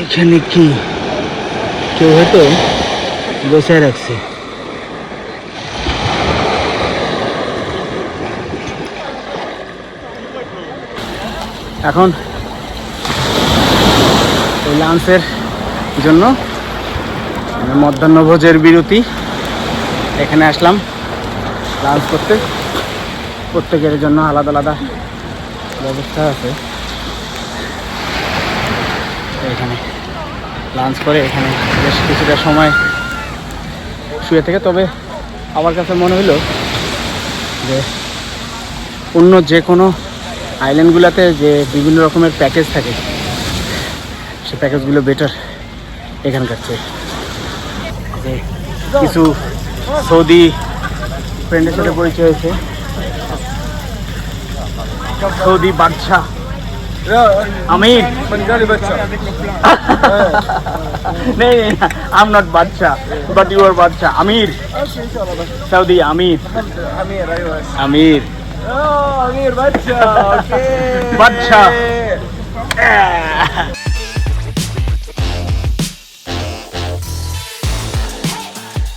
এখানে কি কেউ হয়তো বসে রাখছে। এখন এই লাঞ্চের জন্য মধ্যাহ্নভোজের বিরতি, এখানে আসলাম লাঞ্চ করতে। প্রত্যেকের জন্য আলাদা আলাদা ব্যবস্থা আছে। এখানে লাঞ্চ করে এখানে বেশ কিছুটা সময় শুয়ে থেকে, তবে আমার কাছে মনে হলো যে অন্য যে কোনো আইল্যান্ডগুলোতে যে বিভিন্ন রকমের প্যাকেজ থাকে, সে প্যাকেজগুলো বেটার এখানকার চেয়ে। যে কিছু সৌদি ফ্রেন্ডের সাথে পরিচয় হয়েছে, সৌদি বাদশাহ আমির। नहीं, I'm not Badshah, but you are Badshah. Amir. Saudi Amir. Amir. Oh, Amir Badshah. Okay. Badshah.